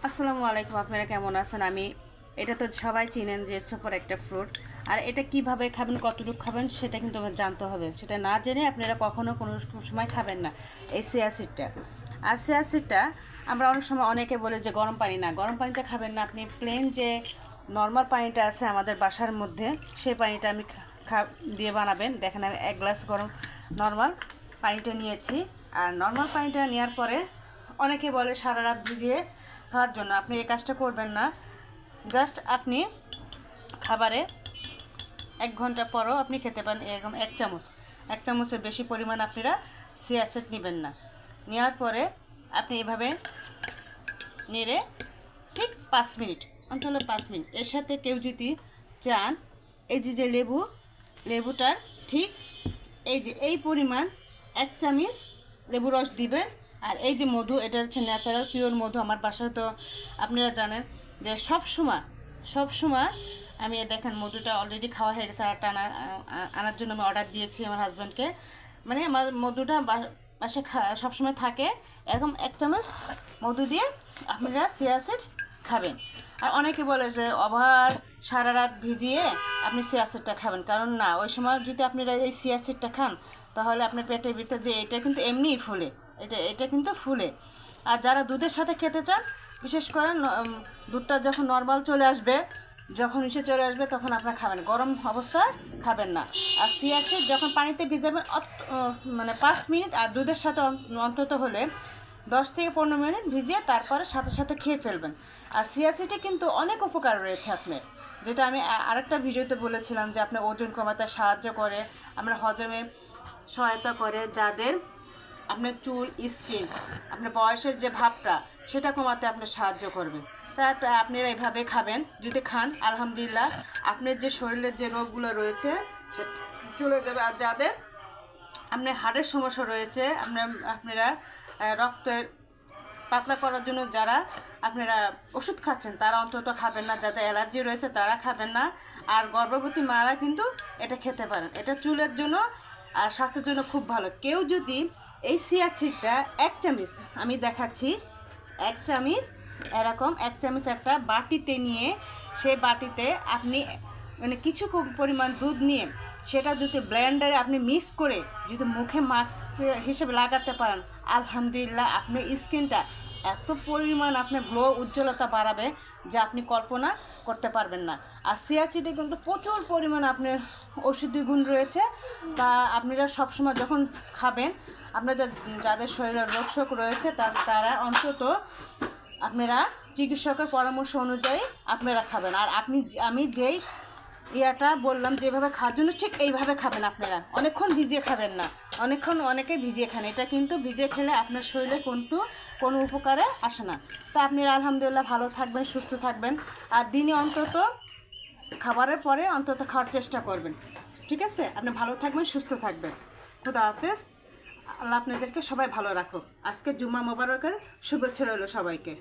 আসসালামু আলাইকুম। আপনারা কেমন আছেন? এটা তো সবাই চিনেন যে সুপার একটা ফ্রুট। আর এটা কিভাবে খাবেন, কতটুকু খাবেন সেটা কিন্তু আমার জানতে হবে। সেটা না জেনে আপনারা কখনো কোনো সময় খাবেন না এই চিয়া সিডটা। আর চিয়া সিডটা আমরা অনেক সময় অনেকে বলে যে গরম পানি, না গরম পানিতে খাবেন না, আপনি প্লেন যে নর্মাল পানিটা আছে আমাদের বাসার মধ্যে সেই পানিটা দিয়ে বানাবেন। দেখেন আমি 1 গ্লাস গরম নর্মাল পানিটা নিয়েছি। আর নর্মাল পানিটা নেওয়ার পরে অনেকে বলে সারা রাত ভিজিয়ে খাওয়ার জন্য। আপনি এই কাজটা করবেন না। জাস্ট আপনি খাবারে 1 ঘন্টা পরও আপনি খেতে পারেন। এরকম 1 চামচের বেশি পরিমাণ আপনারা চিয়া সিড নেবেন না। নেওয়ার পরে আপনি এভাবে নেড়ে ঠিক 5 মিনিট, অন্তত 5 মিনিট। এর সাথে কেউ যদি চান এই যে লেবুটার ঠিক এই পরিমাণ 1 চামচ লেবু রস দিবেন। আর এই যে মধু, এটা হচ্ছে ন্যাচারাল পিওর মধু। আমার বাসায় তো আপনারা জানেন যে সব সময় আমি দেখেন মধুটা অলরেডি খাওয়া হয়ে গেছে। আর আনার জন্য আমি অর্ডার দিয়েছি আমার হাজব্যান্ডকে। মানে আমার মধুটা বাসায় সবসময় থাকে। এরকম 1 চামচ মধু দিয়ে আপনারা চিয়া সিড খাবেন। আর অনেকে বলে যে ওভার সারা রাত ভিজিয়ে আপনি চিয়া সিডটা খাবেন, কারণ না, ওই সময় যদি আপনারা এই চিয়া সিডটা খান তাহলে আপনার পেটের ভিতরে যে এটা কিন্তু এমনিই ফুলে, এটা কিন্তু ফুলে। আর যারা দুধের সাথে খেতে চান, বিশেষ করে দুধটা যখন নর্মাল চলে আসবে, যখন চলে আসবে তখন আপনারা খাবেন, গরম অবস্থায় খাবেন না। আর চিয়া সিড যখন পানিতে ভিজাবেন মানে 5 মিনিট, আর দুধের সাথে অন্তত হলে 10 থেকে 15 মিনিট ভিজিয়ে তারপরে সাথে সাথে খেয়ে ফেলবেন। আর চিয়া সিডে কিন্তু অনেক উপকার রয়েছে আপনার, যেটা আমি আরেকটা ভিডিওতে বলেছিলাম যে আপনার ওজন কমাতে সাহায্য করে, আপনার হজমে সহায়তা করে, যাদের আপনার চুল, স্কিন, আপনার বয়সের যে ভাবটা সেটা কমাতে আপনার সাহায্য করবে। তা আপনারা এইভাবে খাবেন। যদি খান আলহামদুলিল্লাহ আপনার যে শরীরের যে রোগগুলো রয়েছে সে চলে যাবে। আর যাদের আপনার হার্টের সমস্যা রয়েছে, আপনারা রক্তের পাতলা করার জন্য যারা আপনারা ওষুধ খাচ্ছেন তারা অন্তত খাবেন না। যাদের অ্যালার্জি রয়েছে তারা খাবেন না। আর গর্ভবতী মারা কিন্তু এটা খেতে পারেন। এটা চুলের জন্য আর স্বাস্থ্যের জন্য খুব ভালো। কেউ যদি এই চিয়া সিডটা 1 চামচ, আমি দেখাচ্ছি, 1 চামচ এরকম 1 চামচ একটা বাটিতে নিয়ে, সেই বাটিতে আপনি মানে কিছু পরিমাণ দুধ নিয়ে সেটা যদি ব্লেন্ডারে আপনি মিক্স করে যদি মুখে মাস্ক হিসেবে লাগাতে পারেন, আলহামদুলিল্লাহ আপনার স্কিনটা এত পরিমাণ আপনার গ্লো, উজ্জ্বলতা বাড়াবে যা আপনি কল্পনা করতে পারবেন না। আর চিয়া সিডে কিন্তু প্রচুর পরিমাণ আপনার ঔষধি গুণ রয়েছে। তা আপনারা সবসময় যখন খাবেন, আপনাদের যাদের শরীরে রোগ রয়েছে তারা অন্তত আপনারা চিকিৎসকের পরামর্শ অনুযায়ী আপনারা খাবেন। আর আমি যেই বললাম যেভাবে খাওয়ার জন্য ঠিক এইভাবে খাবেন। আপনারা অনেকক্ষণ ভিজিয়ে খাবেন না। অনেকে ভিজিয়ে খান, এটা কিন্তু ভিজিয়ে খেলে আপনার শরীরে কিন্তু কোনো উপকারে আসে না। তা আপনারা আলহামদুলিল্লাহ ভালো থাকবেন, সুস্থ থাকবেন। আর দিনে অন্তত খাবারের পরে অন্তত খাওয়ার চেষ্টা করবেন। ঠিক আছে? আপনি ভালো থাকবেন, সুস্থ থাকবেন। খুদা হাফেজ। আল্লাহ আপনাদেরকে সবাই ভালো রাখুক। আজকে জুম্মা মোবারকের শুভেচ্ছা রইল সবাইকে।